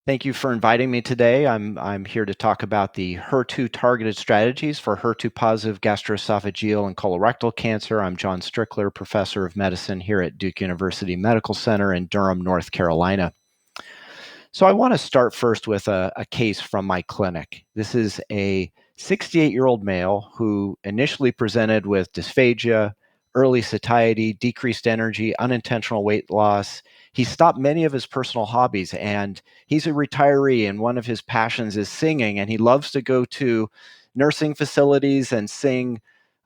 Thank you for inviting me today. I'm here to talk about the HER2 targeted strategies for HER2-positive gastroesophageal and colorectal cancer. I'm John Strickler, professor of medicine here at Duke University Medical Center in Durham, North Carolina. So I want to start first with a case from my clinic. This is a 68-year-old male who initially presented with dysphagia, early satiety, decreased energy, unintentional weight loss. He stopped many of his personal hobbies, and he's a retiree, and one of his passions is singing, and he loves to go to nursing facilities and sing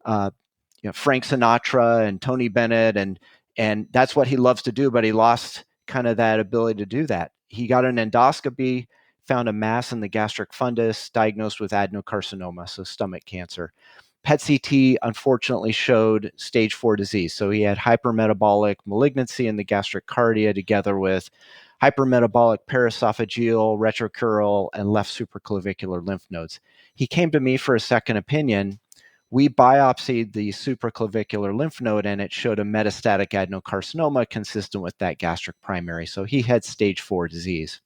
uh, Frank Sinatra and Tony Bennett, and that's what he loves to do, but he lost kind of that ability to do that. He got an endoscopy, found a mass in the gastric fundus, diagnosed with adenocarcinoma, so stomach cancer. PET CT unfortunately showed stage 4 disease. So he had hypermetabolic malignancy in the gastric cardia together with hypermetabolic paraesophageal, retrocrural, and left supraclavicular lymph nodes. He came to me for a second opinion. We biopsied the supraclavicular lymph node and it showed a metastatic adenocarcinoma consistent with that gastric primary. So he had stage 4 disease.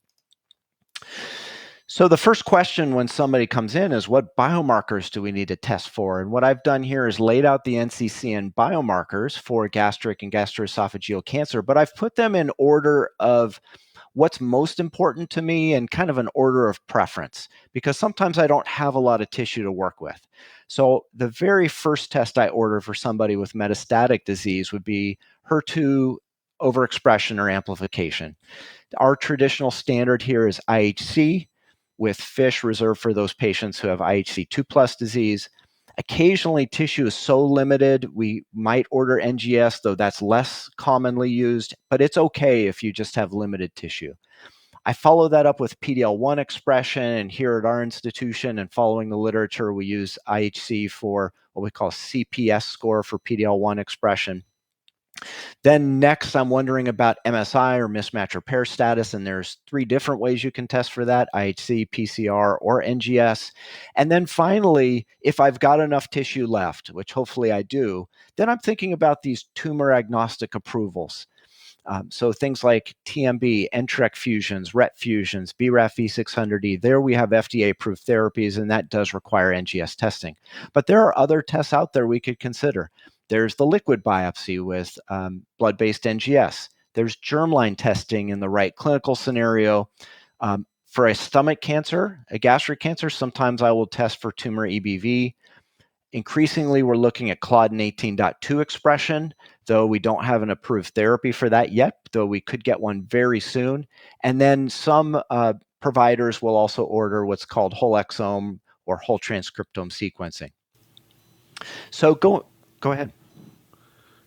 So the first question when somebody comes in is, what biomarkers do we need to test for? And what I've done here is laid out the NCCN biomarkers for gastric and gastroesophageal cancer, but I've put them in order of what's most important to me and kind of an order of preference, because sometimes I don't have a lot of tissue to work with. So the very first test I order for somebody with metastatic disease would be HER2 overexpression or amplification. Our traditional standard here is IHC, with FISH reserved for those patients who have IHC 2+ disease. Occasionally, tissue is so limited, we might order NGS, though that's less commonly used, but it's okay if you just have limited tissue. I follow that up with PD-L1 expression, and here at our institution and following the literature, we use IHC for what we call CPS score for PD-L1 expression. Then next, I'm wondering about MSI or mismatch repair status, and there's 3 different ways you can test for that: IHC, PCR, or NGS. And then finally, if I've got enough tissue left, which hopefully I do, then I'm thinking about these tumor agnostic approvals. So things like TMB, NTRK fusions, RET fusions, BRAF V600E, there we have FDA-approved therapies, and that does require NGS testing. But there are other tests out there we could consider. There's the liquid biopsy with blood-based NGS. There's germline testing in the right clinical scenario. For a stomach cancer, a gastric cancer, sometimes I will test for tumor EBV. Increasingly, we're looking at Claudin 18.2 expression, though we don't have an approved therapy for that yet, though we could get one very soon. And then some providers will also order what's called whole exome or whole transcriptome sequencing. So go ahead.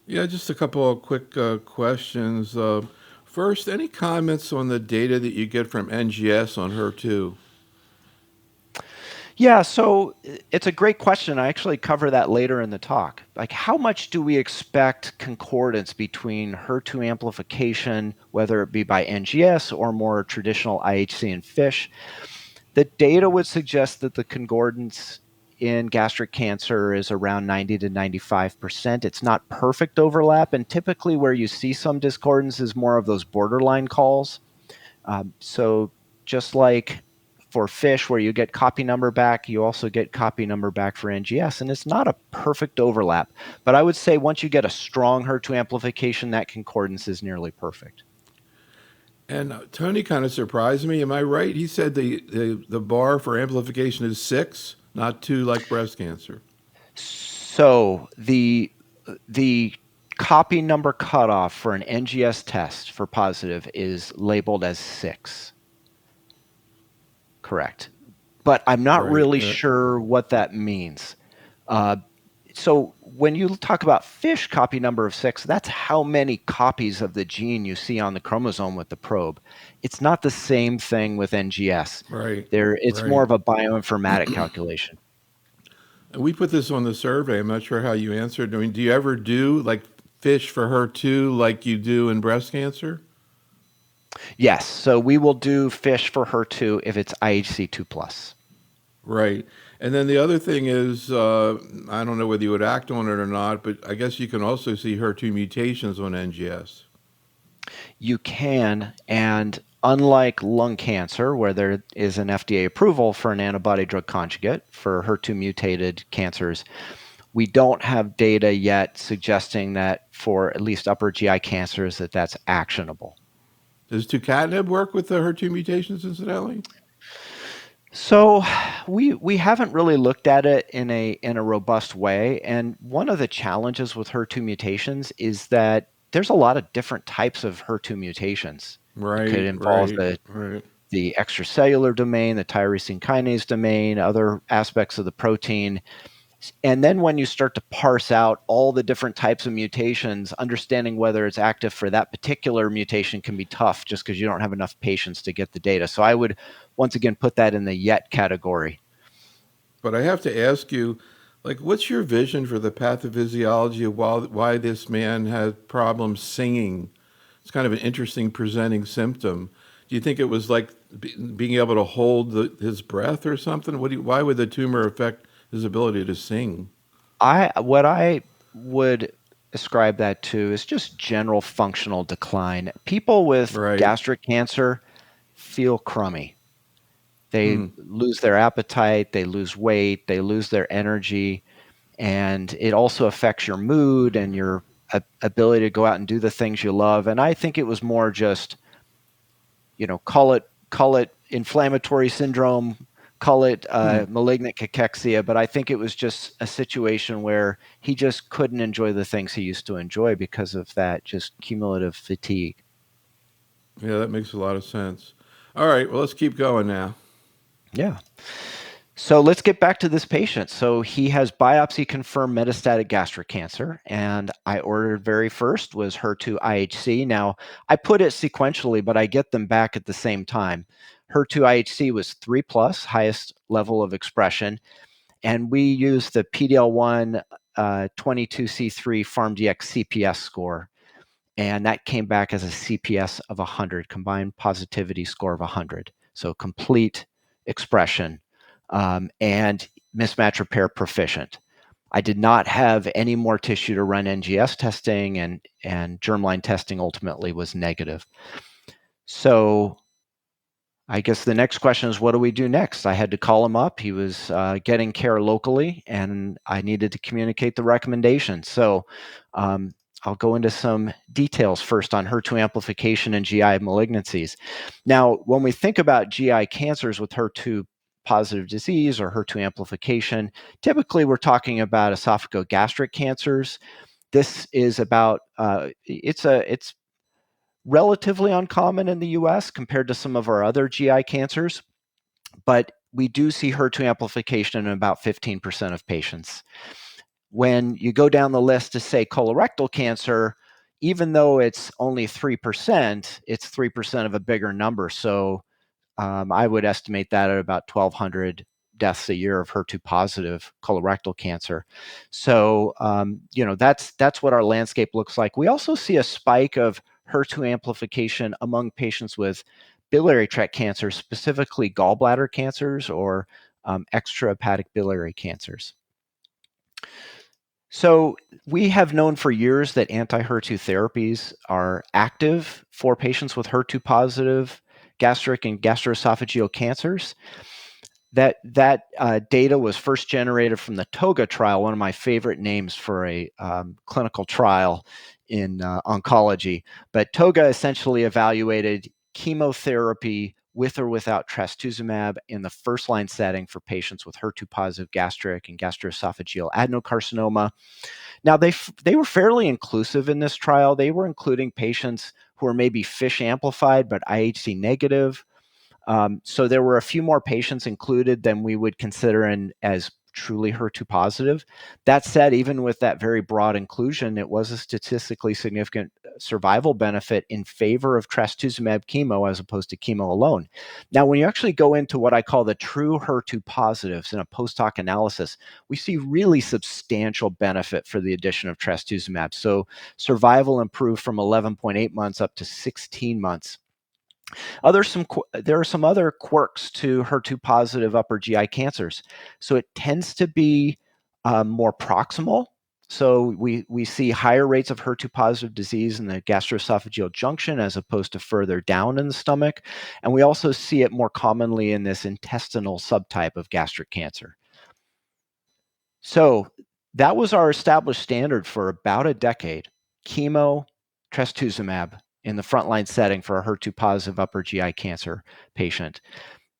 Yeah, just a couple of quick questions. First, any comments on the data that you get from NGS on HER2? Yeah, so it's a great question. I actually cover that later in the talk. Like, how much do we expect concordance between HER2 amplification, whether it be by NGS or more traditional IHC and FISH? The data would suggest that the concordance in gastric cancer is around 90 to 95%. It's not perfect overlap, and typically where you see some discordance is more of those borderline calls. So just like for FISH, where you get copy number back, you also get copy number back for NGS, and it's not a perfect overlap. But I would say once you get a strong HER2 amplification, that concordance is nearly perfect. And Tony kind of surprised me. Am I right? He said the bar for amplification is 6, not 2 like breast cancer. So the copy number cutoff for an NGS test for positive is labeled as 6. Correct. But I'm not really sure what that means. So when you talk about FISH copy number of 6, that's how many copies of the gene you see on the chromosome with the probe. It's not the same thing with NGS. Right. It's more of a bioinformatic calculation. And we put this on the survey. I'm not sure how you answered. I mean, do you ever do like FISH for HER2 like you do in breast cancer? Yes. So we will do FISH for HER2 if it's IHC 2+. Right. And then the other thing is, I don't know whether you would act on it or not, but I guess you can also see HER2 mutations on NGS. You can, and unlike lung cancer, where there is an FDA approval for an antibody drug conjugate for HER2 mutated cancers, we don't have data yet suggesting that for at least upper GI cancers that that's actionable. Does tucatinib work with the HER2 mutations, incidentally? So we haven't really looked at it in a robust way, and one of the challenges with HER2 mutations is that there's a lot of different types of HER2 mutations. It could Right, involve right, right. the extracellular domain, the tyrosine kinase domain, other aspects of the protein. And then when you start to parse out all the different types of mutations, understanding whether it's active for that particular mutation can be tough just because you don't have enough patients to get the data. So I would once again put that in the yet category. But I have to ask you, like, what's your vision for the pathophysiology of why this man had problems singing? It's kind of an interesting presenting symptom. Do you think it was like being able to hold his breath or something? Why would the tumor affect his ability to sing? What I would ascribe that to is just general functional decline. People with Right. gastric cancer feel crummy. They Hmm. lose their appetite, they lose weight, they lose their energy, and it also affects your mood and your ability to go out and do the things you love. And I think it was more just, call it inflammatory syndrome, call it Hmm. malignant cachexia, but I think it was just a situation where he just couldn't enjoy the things he used to enjoy because of that just cumulative fatigue. Yeah, that makes a lot of sense. All right, well, let's keep going now. Yeah. So let's get back to this patient. So he has biopsy confirmed metastatic gastric cancer, and I ordered very first was HER2 IHC. Now I put it sequentially, but I get them back at the same time. HER2 IHC was 3 plus, highest level of expression, and we used the PDL1 22C3 PharmDX CPS score, and that came back as a CPS of 100, combined positivity score of 100. So complete expression and mismatch repair proficient. I did not have any more tissue to run NGS testing, and germline testing ultimately was negative. So I guess the next question is, what do we do next? I had to call him up. He was getting care locally, and I needed to communicate the recommendation. So um, I'll go into some details first on HER2 amplification and GI malignancies. Now, when we think about GI cancers with HER2 positive disease or HER2 amplification, typically we're talking about esophagogastric cancers. This is about it's relatively uncommon in the US compared to some of our other GI cancers, but we do see HER2 amplification in about 15% of patients. When you go down the list to say colorectal cancer, even though it's only 3%, it's 3% of a bigger number. So I would estimate that at about 1,200 deaths a year of HER2 positive colorectal cancer. So that's what our landscape looks like. We also see a spike of HER2 amplification among patients with biliary tract cancer, specifically gallbladder cancers or extrahepatic biliary cancers. So we have known for years that anti-HER2 therapies are active for patients with HER2 positive gastric and gastroesophageal cancers. That data was first generated from the TOGA trial, one of my favorite names for a clinical trial in oncology. But TOGA essentially evaluated chemotherapy with or without trastuzumab in the first line setting for patients with HER2 positive gastric and gastroesophageal adenocarcinoma. Now, they were fairly inclusive in this trial. They were including patients who are maybe FISH amplified but IHC negative. So there were a few more patients included than we would consider as truly HER2 positive. That said, even with that very broad inclusion, it was a statistically significant survival benefit in favor of trastuzumab chemo as opposed to chemo alone. Now, when you actually go into what I call the true HER2 positives in a post hoc analysis, we see really substantial benefit for the addition of trastuzumab. So survival improved from 11.8 months up to 16 months. There are some other quirks to HER2 positive upper GI cancers. So it tends to be more proximal So we see higher rates of HER2-positive disease in the gastroesophageal junction as opposed to further down in the stomach. And we also see it more commonly in this intestinal subtype of gastric cancer. So that was our established standard for about a decade. Chemo, trastuzumab in the frontline setting for a HER2-positive upper GI cancer patient.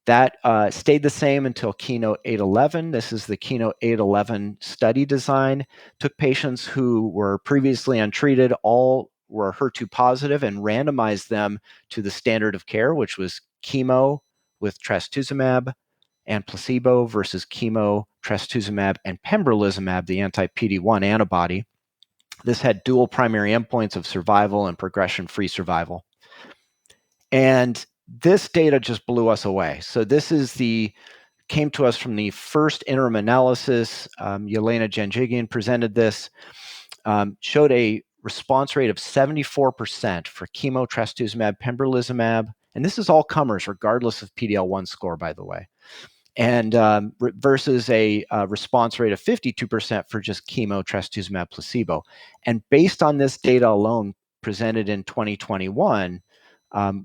That stayed the same until Keynote 811. This is the Keynote 811 study design. Took patients who were previously untreated, all were HER2 positive, and randomized them to the standard of care, which was chemo with trastuzumab and placebo versus chemo, trastuzumab, and pembrolizumab, the anti-PD-1 antibody. This had dual primary endpoints of survival and progression-free survival. And this data just blew us away. So this is came to us from the first interim analysis. Yelena Janjigian presented this, showed a response rate of 74% for chemo, trastuzumab, pembrolizumab. And this is all comers, regardless of PD-L1 score, by the way. And versus a response rate of 52% for just chemo, trastuzumab, placebo. And based on this data alone presented in 2021,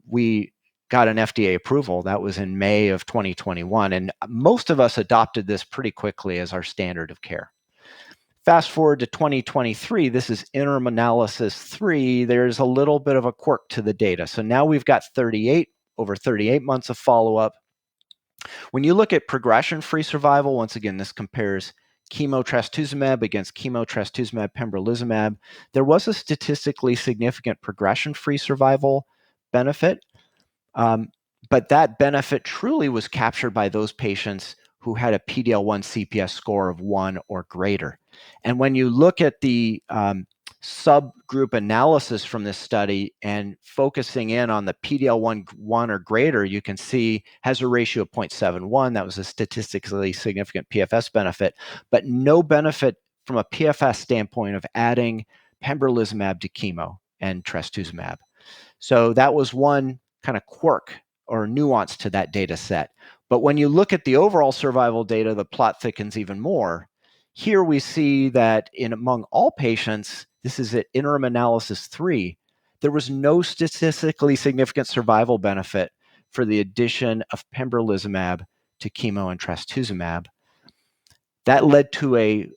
we got an FDA approval. That was in May of 2021. And most of us adopted this pretty quickly as our standard of care. Fast forward to 2023, this is interim analysis 3. There's a little bit of a quirk to the data. So now we've got over 38 months of follow-up. When you look at progression-free survival, once again, this compares chemo trastuzumab against chemo trastuzumab pembrolizumab. There was a statistically significant progression-free survival benefit, but that benefit truly was captured by those patients who had a PD-L1 CPS score of 1 or greater. And when you look at the subgroup analysis from this study and focusing in on the PD-L1 1 or greater, you can see has a ratio of 0.71. That was a statistically significant PFS benefit, but no benefit from a PFS standpoint of adding pembrolizumab to chemo and trastuzumab. So that was one kind of quirk or nuance to that data set. But when you look at the overall survival data, the plot thickens even more. Here we see that among all patients, this is at interim analysis 3, there was no statistically significant survival benefit for the addition of pembrolizumab to chemo and trastuzumab. That led to a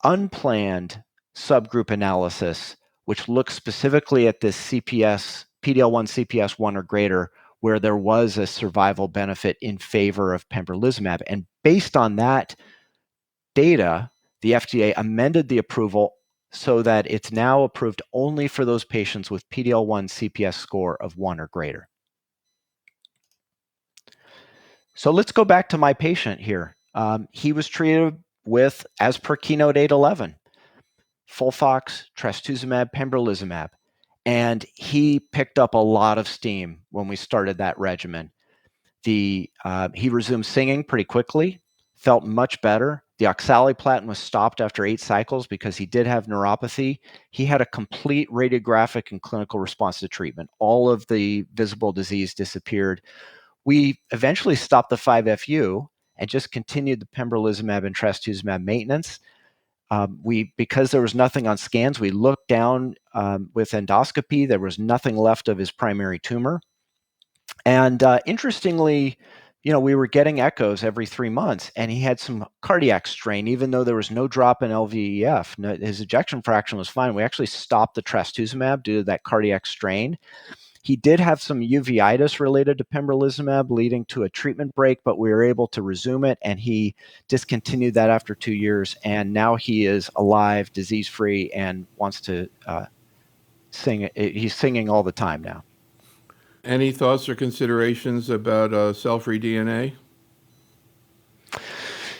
unplanned subgroup analysis, which looks specifically at this PD-L1 CPS 1 or greater, where there was a survival benefit in favor of pembrolizumab. And based on that data, the FDA amended the approval so that it's now approved only for those patients with PD-L1 CPS score of 1 or greater. So let's go back to my patient here. He was treated with, as per Keynote 811, FOLFOX, trastuzumab, pembrolizumab, and he picked up a lot of steam when we started that regimen. He resumed singing pretty quickly, felt much better. The oxaliplatin was stopped after 8 cycles because he did have neuropathy. He had a complete radiographic and clinical response to treatment. All of the visible disease disappeared. We eventually stopped the 5-FU and just continued the pembrolizumab and trastuzumab maintenance. Because there was nothing on scans, we looked down with endoscopy. There was nothing left of his primary tumor. And interestingly, we were getting echoes every 3 months, and he had some cardiac strain, even though there was no drop in LVEF. No, his ejection fraction was fine. We actually stopped the trastuzumab due to that cardiac strain. He did have some uveitis related to pembrolizumab, leading to a treatment break, but we were able to resume it, and he discontinued that after 2 years. And now he is alive, disease-free, and wants to sing. He's singing all the time now. Any thoughts or considerations about cell-free DNA?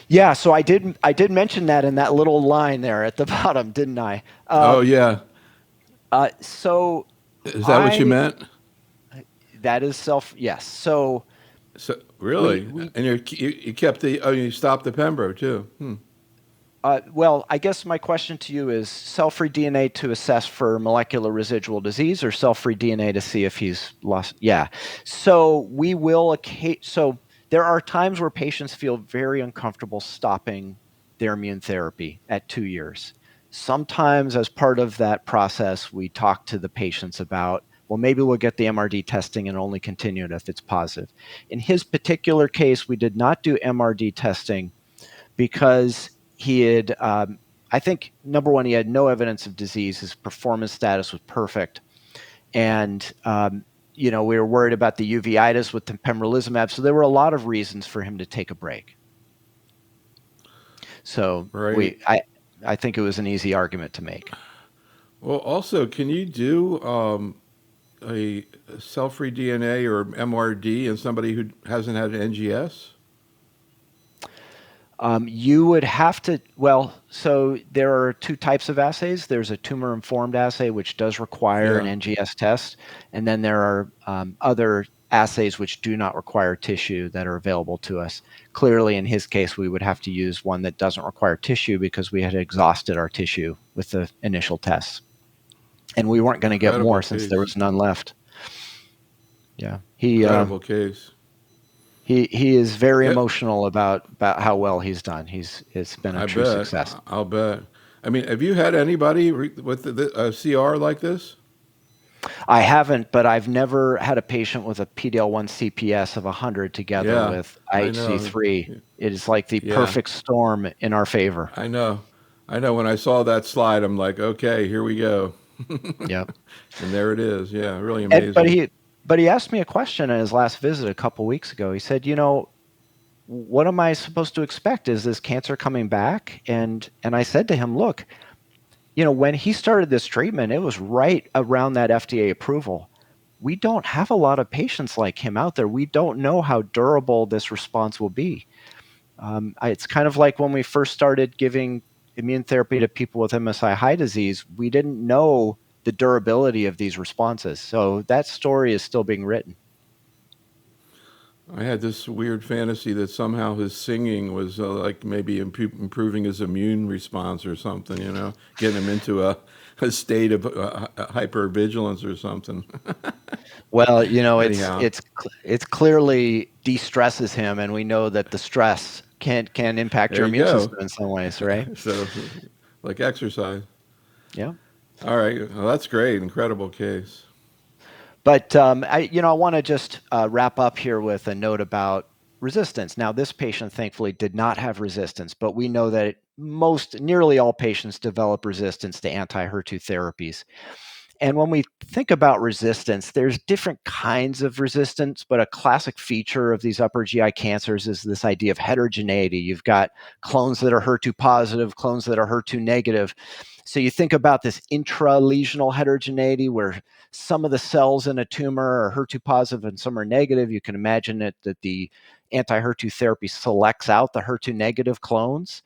Yeah, so I did mention that in that little line there at the bottom, didn't I? Oh, yeah. So Is that what you meant? That is yes. So really, and you kept you stopped the pembro too. Well, I guess my question to you is cell-free DNA to assess for molecular residual disease or cell-free DNA to see if he's lost? Yeah. So we will, so there are times where patients feel very uncomfortable stopping their immune therapy at 2 years. Sometimes, as part of that process, we talk to the patients about, well, maybe we'll get the MRD testing and only continue it if it's positive. In his particular case, we did not do MRD testing because he had, I think, number one, he had no evidence of disease. His performance status was perfect. And, we were worried about the uveitis with the pembrolizumab. So there were a lot of reasons for him to take a break. So Right. I think it was an easy argument to make. Well, also, can you do a cell-free DNA or MRD in somebody who hasn't had an NGS? You would have to, well, so there are two types of assays. There's a tumor-informed assay, which does require an Yeah. NGS test. And then there are other assays which do not require tissue that are available to us. Clearly, in his case, we would have to use one that doesn't require tissue because we had exhausted our tissue with the initial tests. And we weren't going to get Incredible more since there case. was none left. Yeah. Incredible case. He is very Yeah, emotional about how well he's done. It's been a I true bet. success. I'll bet. I mean, have you had anybody with a CR like this? I haven't, but I've never had a patient with a PDL1 CPS of 100 together Yeah, with I know. IHC3. It is like the Yeah, perfect storm in our favor. I know. I know. When I saw that slide, I'm like, okay, here we go. Yeah. And there it is. Yeah, really And, amazing. but he asked me a question in his last visit a couple weeks ago. He said, what am I supposed to expect? Is this cancer coming back? And I said to him, look, when he started this treatment, it was right around that FDA approval. We don't have a lot of patients like him out there. We don't know how durable this response will be. It's kind of like when we first started giving immune therapy to people with MSI high disease, we didn't know the durability of these responses. So that story is still being written. I had this weird fantasy that somehow his singing was like maybe improving his immune response or something, getting him into a state of hypervigilance or something. Well, Anyhow, it's clearly de-stresses him, and we know that the stress can impact there your you immune go. system in some ways, right? So, like exercise. Yeah. All right. Well, that's great. Incredible case. But I want to just wrap up here with a note about resistance. Now, this patient thankfully did not have resistance, but we know that nearly all patients develop resistance to anti-HER2 therapies. And when we think about resistance, there's different kinds of resistance, but a classic feature of these upper GI cancers is this idea of heterogeneity. You've got clones that are HER2 positive, clones that are HER2 negative. So you think about this intralesional heterogeneity where some of the cells in a tumor are HER2 positive and some are negative. You can imagine that the anti-HER2 therapy selects out the HER2 negative clones.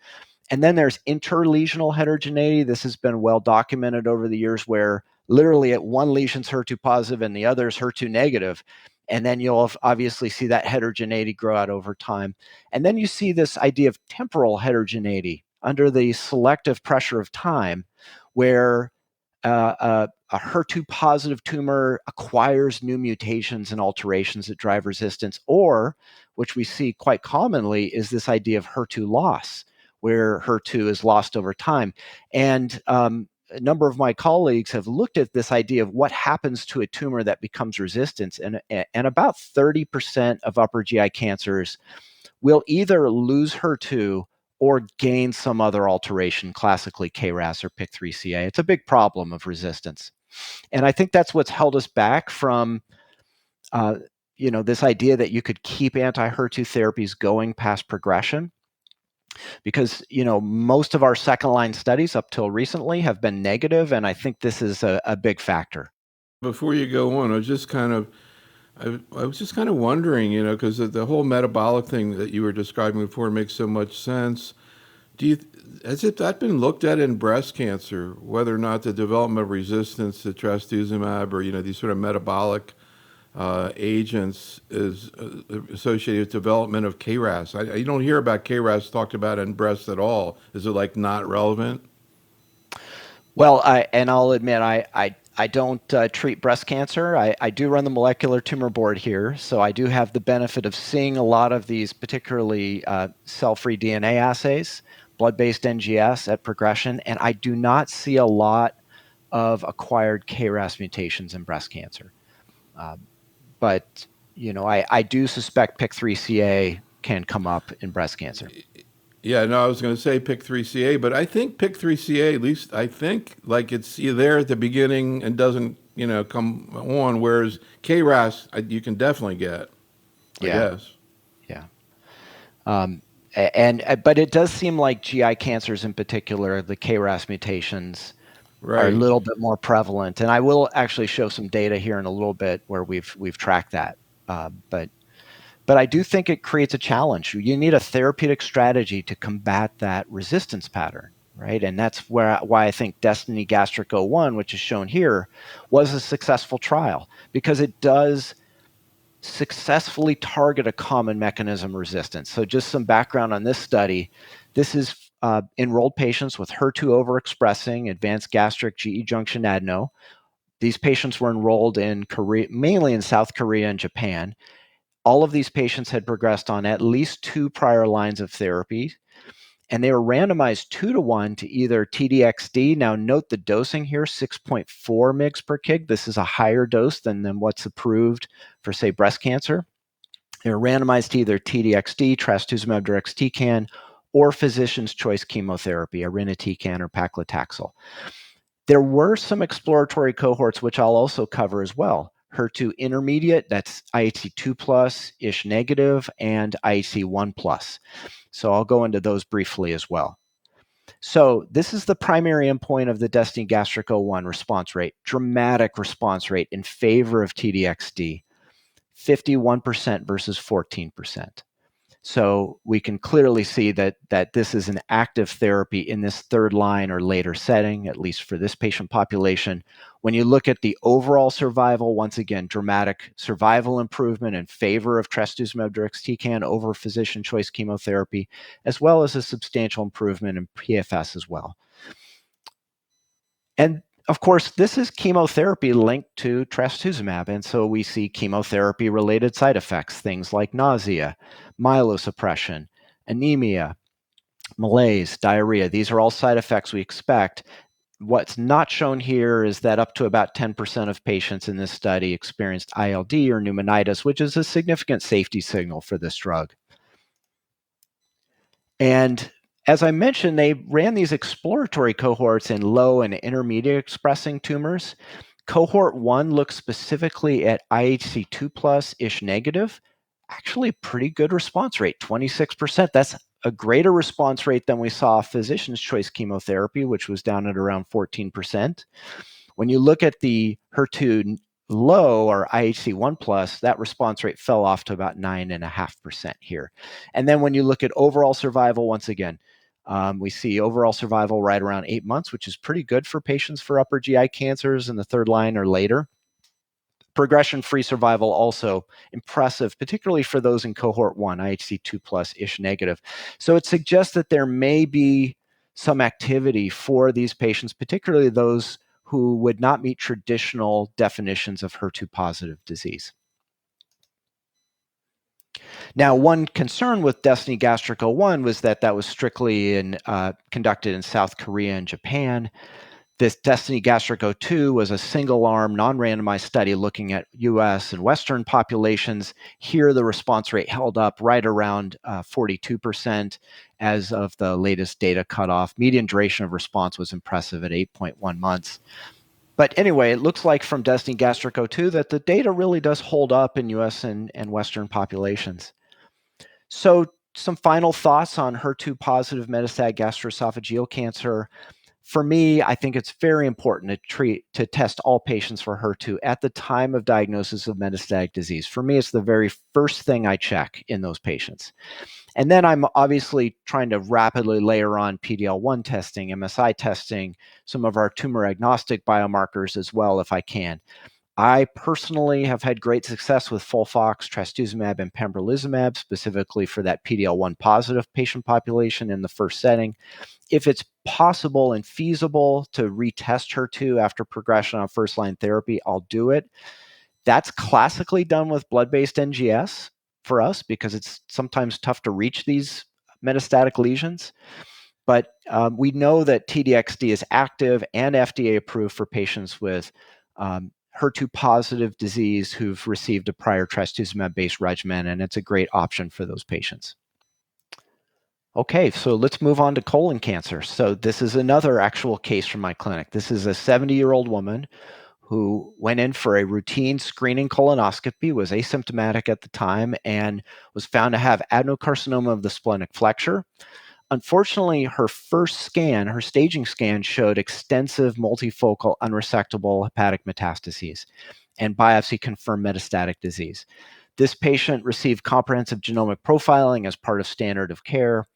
And then there's interlesional heterogeneity. This has been well documented over the years where literally at one lesion's HER2 positive and the other is HER2 negative. And then you'll obviously see that heterogeneity grow out over time. And then you see this idea of temporal heterogeneity under the selective pressure of time, where a HER2 positive tumor acquires new mutations and alterations that drive resistance, or, which we see quite commonly, is this idea of HER2 loss, where HER2 is lost over time. And a number of my colleagues have looked at this idea of what happens to a tumor that becomes resistant. And about 30% of upper GI cancers will either lose HER2 or gain some other alteration, classically KRAS or PIK3CA. It's a big problem of resistance. And I think that's what's held us back from this idea that you could keep anti-HER2 therapies going past progression, because most of our second line studies up till recently have been negative, and I think this is a big factor. Before you go on, I was just kind of wondering, because the whole metabolic thing that you were describing before makes so much sense. Do you, has that been looked at in breast cancer, whether or not the development of resistance to trastuzumab or, these sort of metabolic agents is associated with development of KRAS? You don't hear about KRAS talked about in breast at all. Is it like not relevant? Well, I'll admit I don't treat breast cancer. I do run the molecular tumor board here, so I do have the benefit of seeing a lot of these, particularly cell-free DNA assays. blood-based NGS at progression, and I do not see a lot of acquired KRAS mutations in breast cancer. But I do suspect PIK3CA can come up in breast cancer. Yeah, no, I was going to say PIK3CA, but I think PIK3CA, at least I think, like it's there at the beginning and doesn't, come on, whereas KRAS, you can definitely get, I Yeah, guess. yeah. Um, but it does seem like GI cancers in particular, the KRAS mutations are a Right. little bit more prevalent. And I will actually show some data here in a little bit where we've tracked that. But I do think it creates a challenge. You need a therapeutic strategy to combat that resistance pattern, right? And that's why I think Destiny Gastric 01, which is shown here, was a successful trial because it does successfully target a common mechanism of resistance. So just some background on this study. This is enrolled patients with HER2 overexpressing advanced gastric GE junction adeno. These patients were enrolled in Korea, mainly in South Korea and Japan. All of these patients had progressed on at least 2 prior lines of therapy, and they were randomized 2-to-1 to either TDXD. Now, note the dosing here, 6.4 mg per kg. This is a higher dose than what's approved for, say, breast cancer. They were randomized to either TDXD, trastuzumab deruxtecan, or physician's choice chemotherapy, irinotecan or paclitaxel. There were some exploratory cohorts, which I'll also cover as well. HER2 intermediate, that's IHC2 plus, ISH negative, and IHC1 plus. So I'll go into those briefly as well. So this is the primary endpoint of the Destiny Gastric 01 response rate, dramatic response rate in favor of TDXD, 51% versus 14%. So we can clearly see that this is an active therapy in this third line or later setting, at least for this patient population. When you look at the overall survival, once again, dramatic survival improvement in favor of trastuzumab deruxtecan over physician choice chemotherapy, as well as a substantial improvement in PFS as well. And of course, this is chemotherapy linked to trastuzumab. And so we see chemotherapy related side effects, things like nausea, myelosuppression, anemia, malaise, diarrhea. These are all side effects we expect. What's not shown here is that up to about 10% of patients in this study experienced ILD or pneumonitis, which is a significant safety signal for this drug. And as I mentioned, they ran these exploratory cohorts in low and intermediate expressing tumors. Cohort 1 looks specifically at IHC2 plus, ISH negative. Actually, a pretty good response rate, 26%. That's a greater response rate than we saw physician's choice chemotherapy, which was down at around 14%. When you look at the HER2 low or IHC1 plus, that response rate fell off to about 9.5% here. And then when you look at overall survival, once again, we see overall survival right around 8 months, which is pretty good for patients for upper GI cancers in the third line or later. Progression-free survival also impressive, particularly for those in cohort 1, IHC2 plus, ISH negative. So it suggests that there may be some activity for these patients, particularly those who would not meet traditional definitions of HER2 positive disease. Now, one concern with Destiny Gastric 01 was that was strictly conducted in South Korea and Japan. This Destiny Gastric 02 was a single-arm, non-randomized study looking at US and Western populations. Here, the response rate held up right around 42% as of the latest data cutoff. Median duration of response was impressive at 8.1 months. But anyway, it looks like from Destiny Gastric 02 that the data really does hold up in US and Western populations. So some final thoughts on HER2-positive metastatic gastroesophageal cancer. For me, I think it's very important to test all patients for HER2 at the time of diagnosis of metastatic disease. For me, it's the very first thing I check in those patients. And then I'm obviously trying to rapidly layer on PD-L1 testing, MSI testing, some of our tumor agnostic biomarkers as well if I can. I personally have had great success with FOLFOX, trastuzumab, and pembrolizumab, specifically for that PD-L1 positive patient population in the first setting. If it's possible and feasible to retest HER2 after progression on first-line therapy, I'll do it. That's classically done with blood-based NGS for us because it's sometimes tough to reach these metastatic lesions. But we know that TDXD is active and FDA approved for patients with HER2-positive disease who've received a prior trastuzumab-based regimen, and it's a great option for those patients. Okay, so let's move on to colon cancer. So this is another actual case from my clinic. This is a 70-year-old woman who went in for a routine screening colonoscopy, was asymptomatic at the time, and was found to have adenocarcinoma of the splenic flexure. Unfortunately, her first scan, her staging scan, showed extensive multifocal unresectable hepatic metastases, and biopsy confirmed metastatic disease. This patient received comprehensive genomic profiling as part of standard of care,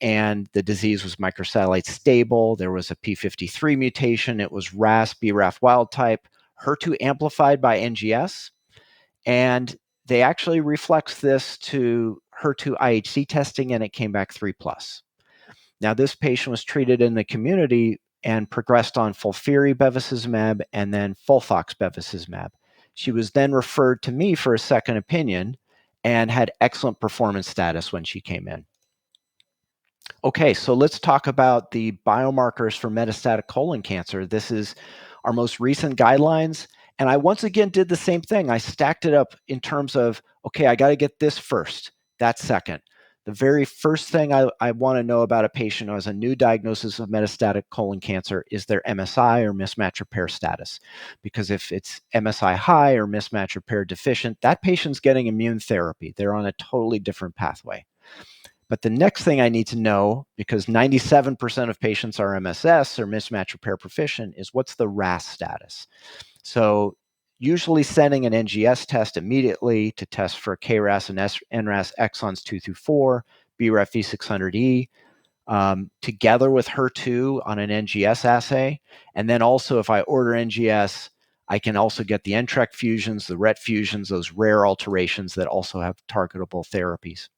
and the disease was microsatellite stable. There was a P53 mutation. It was RAS, BRAF wild type, HER2 amplified by NGS, and they actually reflexed this to HER2 IHC testing, and it came back 3+. Now, this patient was treated in the community and progressed on FOLFIRI bevacizumab and then FOLFOX bevacizumab. She was then referred to me for a second opinion and had excellent performance status when she came in. Okay, so let's talk about the biomarkers for metastatic colon cancer. This is our most recent guidelines. And I once again did the same thing. I stacked it up in terms of, okay, I got to get this first, that second. The very first thing I want to know about a patient who has a new diagnosis of metastatic colon cancer is their MSI or mismatch repair status. Because if it's MSI high or mismatch repair deficient, that patient's getting immune therapy. They're on a totally different pathway. But the next thing I need to know, because 97% of patients are MSS or mismatch repair proficient, is what's the RAS status? So usually sending an NGS test immediately to test for KRAS and NRAS exons 2 through 4, BRAF V600E, together with HER2 on an NGS assay. And then also if I order NGS, I can also get the NTRK fusions, the RET fusions, those rare alterations that also have targetable therapies.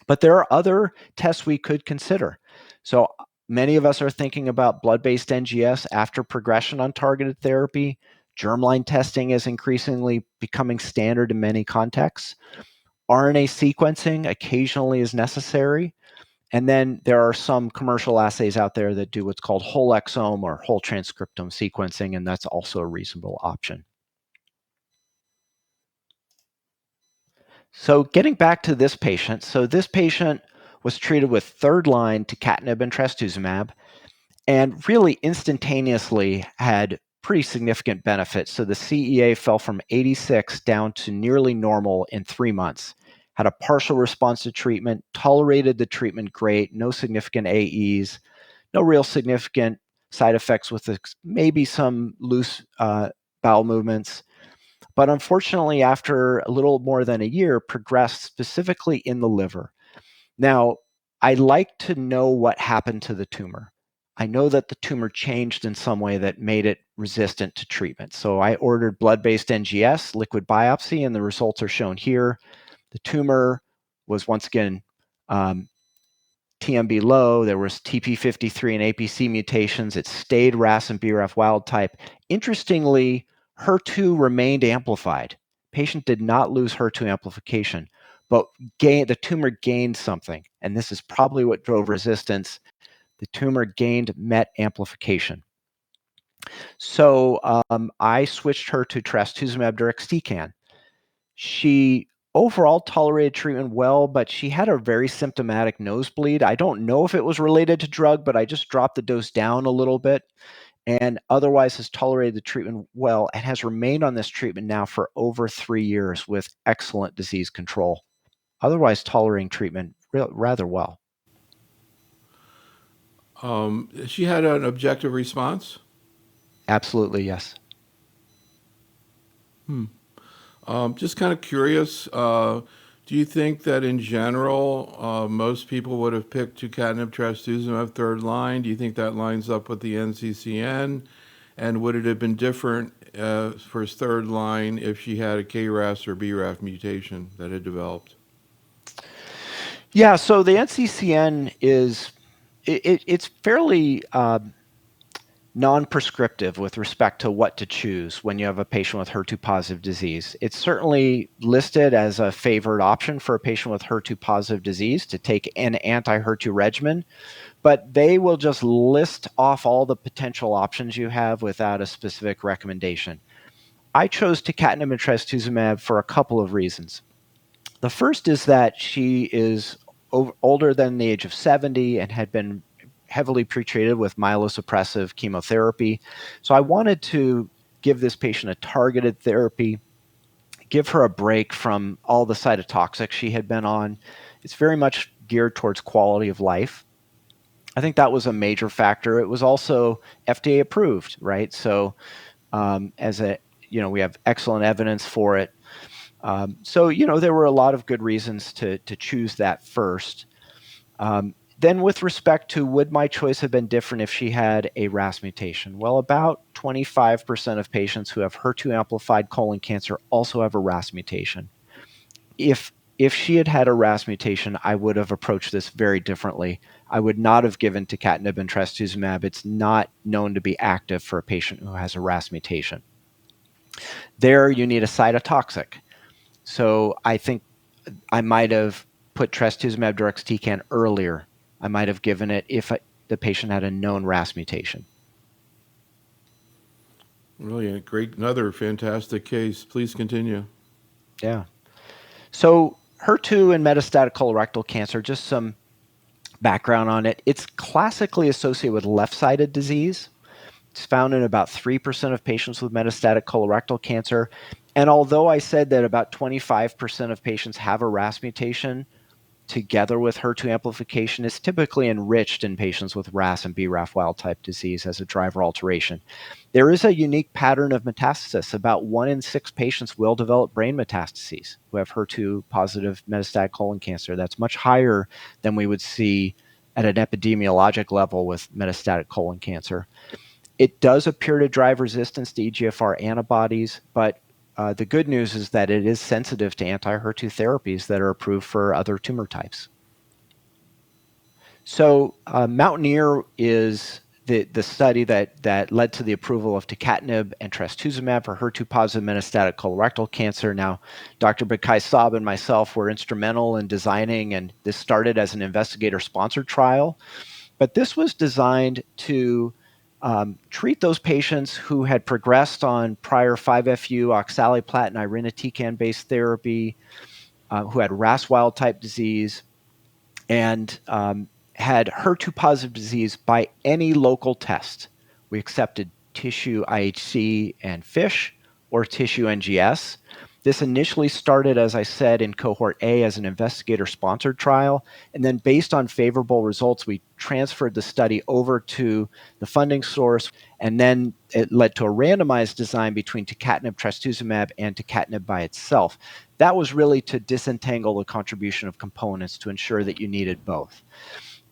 But there are other tests we could consider. So many of us are thinking about blood-based NGS after progression on targeted therapy. Germline testing is increasingly becoming standard in many contexts. RNA sequencing occasionally is necessary. And then there are some commercial assays out there that do what's called whole exome or whole transcriptome sequencing, and that's also a reasonable option. So getting back to this patient, so this patient was treated with third-line tucatinib and trastuzumab, and really instantaneously had pretty significant benefits. So the CEA fell from 86 down to nearly normal in 3 months, had a partial response to treatment, tolerated the treatment great, no significant AEs, no real significant side effects with maybe some loose bowel movements. But unfortunately, after a little more than a year, progressed specifically in the liver. Now, I like to know what happened to the tumor. I know that the tumor changed in some way that made it resistant to treatment. So I ordered blood-based NGS, liquid biopsy, and the results are shown here. The tumor was once again TMB low. There was TP53 and APC mutations. It stayed RAS and BRAF wild type. Interestingly, HER2 remained amplified. Patient did not lose HER2 amplification, but the tumor gained something, and this is probably what drove resistance. The tumor gained MET amplification. So I switched her to trastuzumab deruxtecan. She overall tolerated treatment well, but she had a very symptomatic nosebleed. I don't know if it was related to drug, but I just dropped the dose down a little bit, and otherwise has tolerated the treatment well and has remained on this treatment now for over 3 years with excellent disease control. Otherwise tolerating treatment rather well. She had an objective response. Absolutely, yes. Just kind of curious. Do you think that in general, most people would have picked tucatinib trastuzumab third line? Do you think that lines up with the NCCN? And would it have been different for his third line if she had a KRAS or BRAF mutation that had developed? Yeah, so the NCCN is it's fairly non-prescriptive with respect to what to choose when you have a patient with HER2-positive disease. It's certainly listed as a favored option for a patient with HER2-positive disease to take an anti-HER2 regimen, but they will just list off all the potential options you have without a specific recommendation. I chose tucatinib and trastuzumab for a couple of reasons. The first is that she is older than the age of 70 and had been heavily pretreated with myelosuppressive chemotherapy. So I wanted to give this patient a targeted therapy, give her a break from all the cytotoxics she had been on. It's very much geared towards quality of life. I think that was a major factor. It was also FDA approved, right? So as a we have excellent evidence for it. So there were a lot of good reasons to choose that first. Then with respect to would my choice have been different if she had a RAS mutation? Well, about 25% of patients who have HER2 amplified colon cancer also have a RAS mutation. If she had had a RAS mutation, I would have approached this very differently. I would not have given tucatinib and trastuzumab. It's not known to be active for a patient who has a RAS mutation. There, you need a cytotoxic. So I think I might have put trastuzumab deruxtecan earlier. I might have given it if the patient had a known RAS mutation. Really, great, another fantastic case. Please continue. Yeah. So HER2 and metastatic colorectal cancer, just some background on it. It's classically associated with left-sided disease. It's found in about 3% of patients with metastatic colorectal cancer. And although I said that about 25% of patients have a RAS mutation, together with HER2 amplification is typically enriched in patients with RAS and BRAF wild type disease as a driver alteration. There is a unique pattern of metastasis. About 1 in 6 patients will develop brain metastases who have HER2 positive metastatic colon cancer. That's much higher than we would see at an epidemiologic level with metastatic colon cancer. It does appear to drive resistance to EGFR antibodies, but the good news is that it is sensitive to anti-HER2 therapies that are approved for other tumor types. So Mountaineer is the study that led to the approval of tucatinib and trastuzumab for HER2-positive metastatic colorectal cancer. Now, Dr. Bakai Saab and myself were instrumental in designing, and this started as an investigator-sponsored trial, but this was designed to treat those patients who had progressed on prior 5-FU, oxaliplatin, irinotecan-based therapy, who had RAS wild-type disease, and had HER2-positive disease by any local test. We accepted tissue IHC and FISH or tissue NGS. This initially started, as I said, in cohort A as an investigator-sponsored trial, and then based on favorable results, we transferred the study over to the funding source, and then it led to a randomized design between tucatinib, trastuzumab, and tucatinib by itself. That was really to disentangle the contribution of components to ensure that you needed both.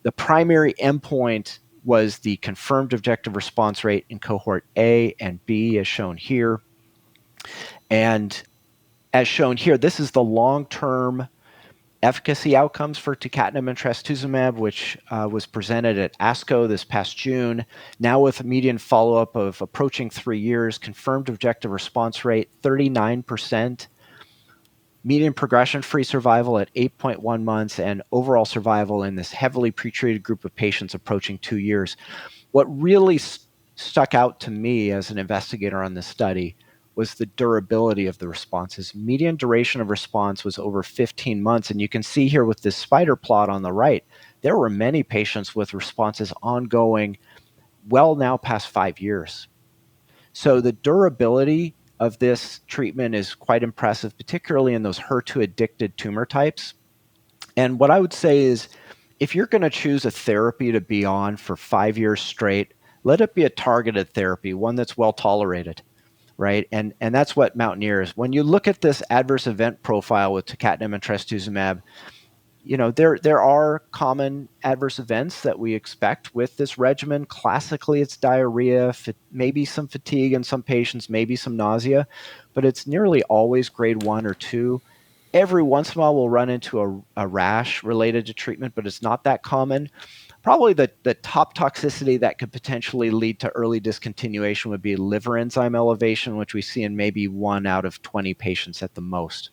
The primary endpoint was the confirmed objective response rate in cohort A and B, as shown here. And as shown here, this is the long-term efficacy outcomes for tucatinib and trastuzumab, which was presented at ASCO this past June. Now with a median follow-up of approaching 3 years, confirmed objective response rate 39%, median progression-free survival at 8.1 months, and overall survival in this heavily pretreated group of patients approaching 2 years. What really stuck out to me as an investigator on this study was the durability of the responses. Median duration of response was over 15 months. And you can see here with this spider plot on the right, there were many patients with responses ongoing well now past 5 years. So the durability of this treatment is quite impressive, particularly in those HER2 addicted tumor types. And what I would say is, if you're going to choose a therapy to be on for 5 years straight, let it be a targeted therapy, one that's well tolerated, right? And that's what Mountaineer is. When you look at this adverse event profile with tucatinib and trastuzumab, there are common adverse events that we expect with this regimen. Classically, it's diarrhea, maybe some fatigue in some patients, maybe some nausea, but it's nearly always grade 1 or 2. Every once in a while, we'll run into a rash related to treatment, but it's not that common. Probably the top toxicity that could potentially lead to early discontinuation would be liver enzyme elevation, which we see in maybe 1 out of 20 patients at the most.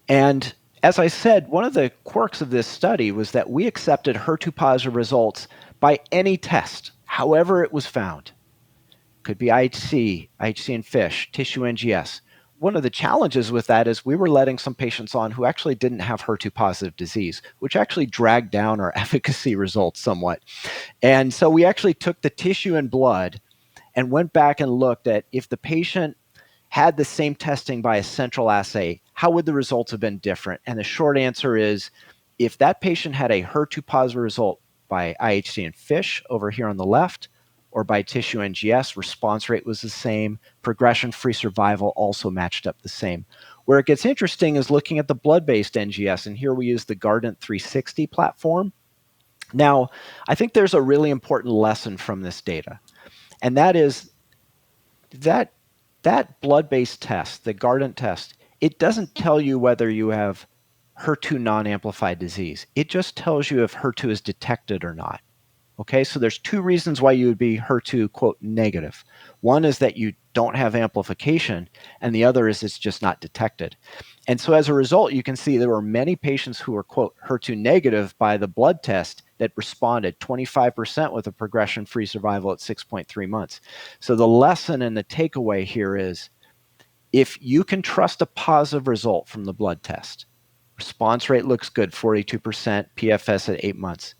And as I said, one of the quirks of this study was that we accepted HER2-positive results by any test, however it was found. Could be IHC in fish, tissue NGS. One of the challenges with that is we were letting some patients on who actually didn't have HER2-positive disease, which actually dragged down our efficacy results somewhat. And so we actually took the tissue and blood and went back and looked at if the patient had the same testing by a central assay, how would the results have been different? And the short answer is, if that patient had a HER2-positive result by IHC in fish over here on the left, or by tissue NGS, response rate was the same. Progression-free survival also matched up the same. Where it gets interesting is looking at the blood-based NGS, and here we use the Guardant 360 platform. Now, I think there's a really important lesson from this data, and that is that blood-based test, the Guardant test, it doesn't tell you whether you have HER2 non-amplified disease. It just tells you if HER2 is detected or not. Okay, so there's two reasons why you would be HER2, quote, negative. One is that you don't have amplification, and the other is it's just not detected. And so as a result, you can see there were many patients who were, quote, HER2 negative by the blood test that responded, 25% with a progression-free survival at 6.3 months. So the lesson and the takeaway here is, if you can trust a positive result from the blood test, response rate looks good, 42%, PFS at 8 months.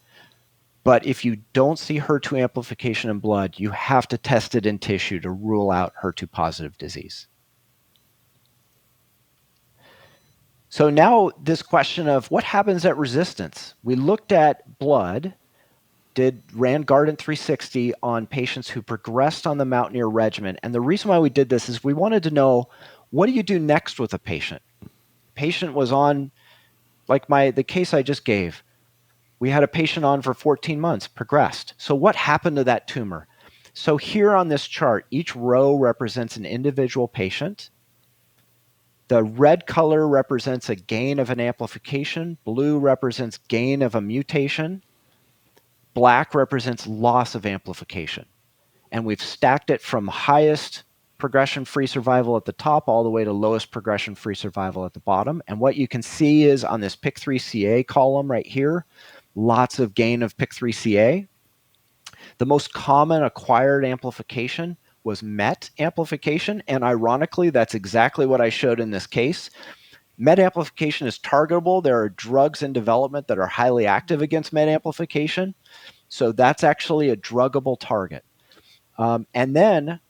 But if you don't see HER2 amplification in blood, you have to test it in tissue to rule out HER2-positive disease. So now this question of what happens at resistance. We looked at blood, ran Guardant 360 on patients who progressed on the Mountaineer regimen. And the reason why we did this is we wanted to know, what do you do next with a patient? Patient was on, like the case I just gave, we had a patient on for 14 months, progressed. So what happened to that tumor? So here on this chart, each row represents an individual patient. The red color represents a gain of an amplification. Blue represents gain of a mutation. Black represents loss of amplification. And we've stacked it from highest progression-free survival at the top all the way to lowest progression-free survival at the bottom. And what you can see is on this PIK3CA column right here, lots of gain of PIK3CA. The most common acquired amplification was MET amplification, and ironically, that's exactly what I showed in this case. MET amplification is targetable. There are drugs in development that are highly active against MET amplification, so that's actually a druggable target. And then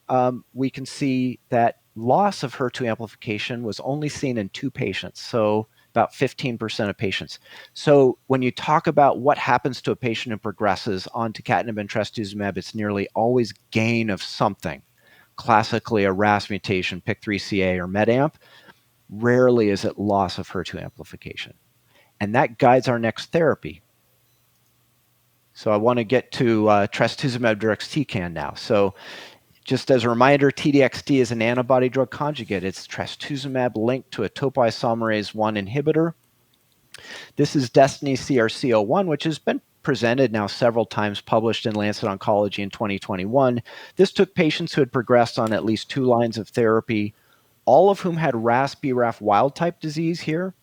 we can see that loss of HER2 amplification was only seen in 2 patients, so about 15% of patients. So when you talk about what happens to a patient who progresses on tucatinib and trastuzumab, it's nearly always gain of something, classically a RAS mutation, PIK3CA, or METAMP. Rarely is it loss of HER2 amplification. And that guides our next therapy. So I want to get to trastuzumab deruxtecan now. So just as a reminder, TDXT is an antibody drug conjugate. It's trastuzumab linked to a topoisomerase 1 inhibitor. This is Destiny CRC01, which has been presented now several times, published in Lancet Oncology in 2021. This took patients who had progressed on at least 2 lines of therapy, all of whom had RAS-BRAF wild-type disease here.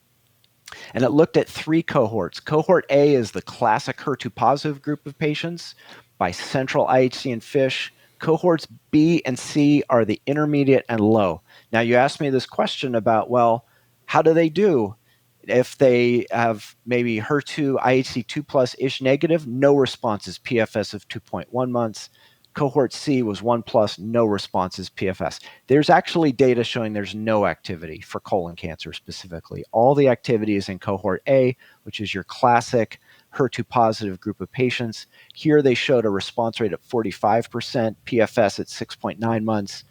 And it looked at 3 cohorts. Cohort A is the classic HER2-positive group of patients by central IHC in FISH. Cohorts B and C are the intermediate and low. Now, you asked me this question about, well, how do they do? If they have maybe HER2 IHC 2 plus ish negative, no responses, PFS of 2.1 months. Cohort C was 1 plus, no responses, PFS. There's actually data showing there's no activity for colon cancer specifically. All the activity is in cohort A, which is your classic HER2 positive group of patients. Here they showed a response rate of 45%, PFS at 6.9 months,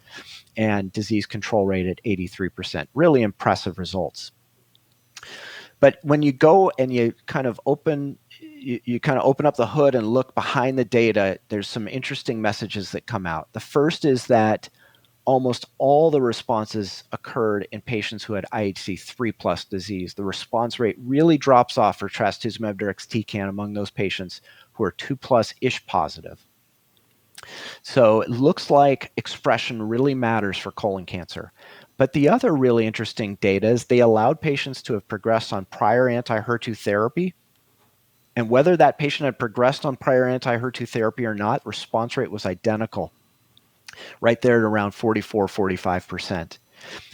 and disease control rate at 83%. Really impressive results. But when you go and you kind of open up the hood and look behind the data, there's some interesting messages that come out. The first is that almost all the responses occurred in patients who had IHC 3 plus disease. The response rate really drops off for trastuzumab deruxtecan among those patients who are 2 plus ish positive. So it looks like expression really matters for colon cancer. But the other really interesting data is they allowed patients to have progressed on prior anti-HER2 therapy. And whether that patient had progressed on prior anti-HER2 therapy or not, response rate was identical, right there at around 44, 45%.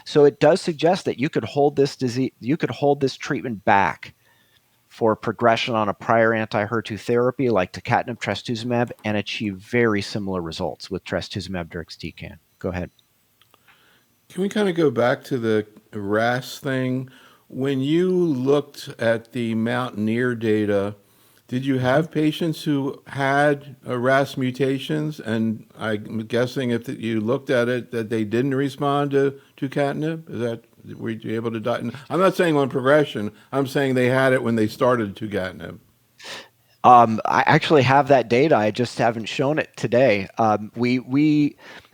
So it does suggest that you could hold this disease, you could hold this treatment back for progression on a prior anti-HER2 therapy like tucatinib, trastuzumab, and achieve very similar results with trastuzumab deruxtecan. Go ahead. Can we kind of go back to the RAS thing? When you looked at the Mountaineer data, did you have patients who had RAS mutations? And I'm guessing if you looked at it that they didn't respond to tucatinib? Is that, were you able to die? I'm not saying on progression. I'm saying they had it when they started tucatinib. I actually have that data. I just haven't shown it today.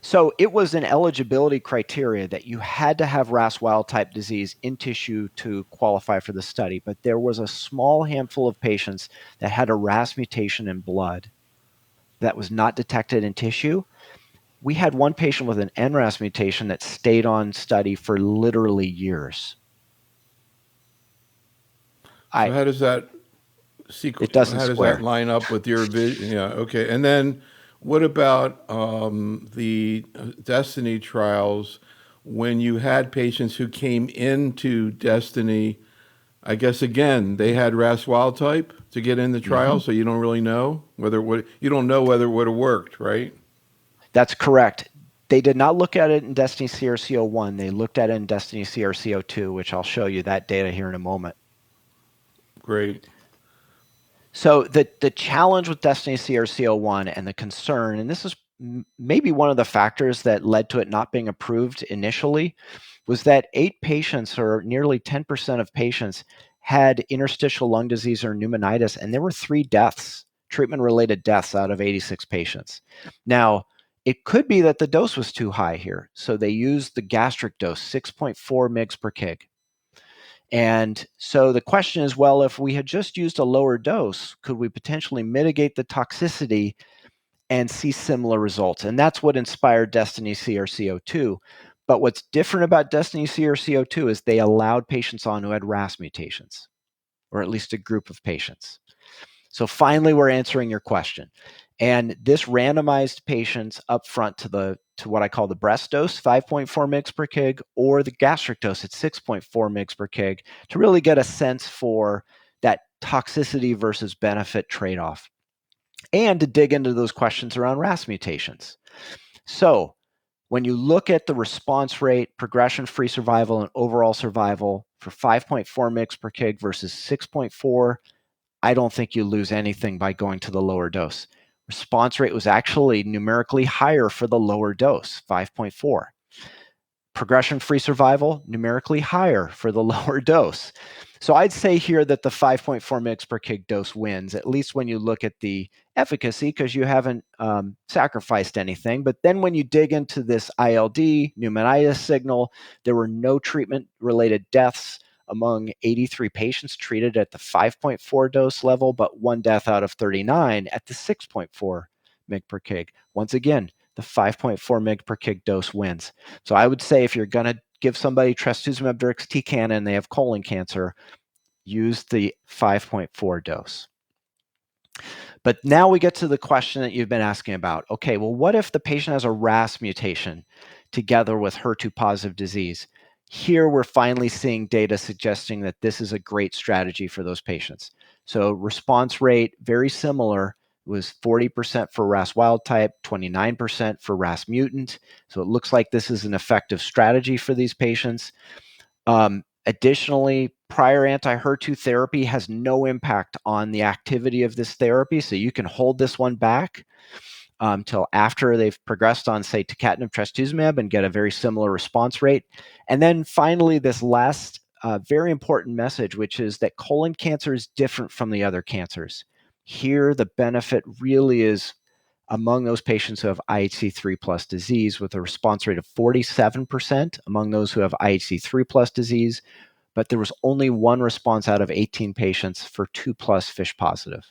So it was an eligibility criteria that you had to have RAS wild type disease in tissue to qualify for the study. But there was a small handful of patients that had a RAS mutation in blood that was not detected in tissue. We had one patient with an NRAS mutation that stayed on study for literally years. So how does that It doesn't how does that square. line up with your vision? Yeah, okay. And then what about the Destiny trials when you had patients who came into Destiny? I guess again, they had RAS wild type to get in the trial, Mhm. so you don't really know whether you don't know whether it would have worked, right? That's correct. They did not look at it in Destiny CRC01. They looked at it in Destiny CRC02, which I'll show you that data here in a moment. Great. So the challenge with Destiny CRC01 and the concern, and this is maybe one of the factors that led to it not being approved initially, was that 8 patients, or nearly 10% of patients, had interstitial lung disease or pneumonitis, and there were 3 deaths, treatment-related deaths out of 86 patients. Now, it could be that the dose was too high here, so they used the gastric dose, 6.4 mg per kg. And so the question is, well, if we had just used a lower dose, could we potentially mitigate the toxicity and see similar results? And that's what inspired Destiny CRCO2. But what's different about Destiny CRCO2 is they allowed patients on who had RAS mutations, or at least a group of patients. So finally, we're answering your question. And this randomized patients up front to what I call the breast dose, 5.4 mg per kg, or the gastric dose at 6.4 mg per kg, to really get a sense for that toxicity versus benefit trade-off, and to dig into those questions around RAS mutations. So when you look at the response rate, progression-free survival, and overall survival for 5.4 mg per kg versus 6.4, I don't think you lose anything by going to the lower dose. Response rate was actually numerically higher for the lower dose, 5.4. Progression-free survival, numerically higher for the lower dose. So I'd say here that the 5.4 mg per kg dose wins, at least when you look at the efficacy, because you haven't sacrificed anything. But then when you dig into this ILD, pneumonitis signal, there were no treatment-related deaths among 83 patients treated at the 5.4 dose level, but 1 death out of 39 at the 6.4 mg per kg. Once again, the 5.4 mg per kg dose wins. So I would say if you're going to give somebody trastuzumab deruxtecan and they have colon cancer, use the 5.4 dose. But now we get to the question that you've been asking about. Okay, well, what if the patient has a RAS mutation together with HER2 positive disease? Here we're finally seeing data suggesting that this is a great strategy for those patients. So response rate, very similar, was 40% for RAS wild type, 29% for RAS mutant. So it looks like this is an effective strategy for these patients. Additionally, prior anti-HER2 therapy has no impact on the activity of this therapy, so you can hold this one back till after they've progressed on, say, tucatinib, trastuzumab, and get a very similar response rate. And then finally, this last very important message, which is that colon cancer is different from the other cancers. Here, the benefit really is among those patients who have IHC3 plus disease, with a response rate of 47% among those who have IHC3 plus disease, but there was only one response out of 18 patients for 2 plus FISH positive.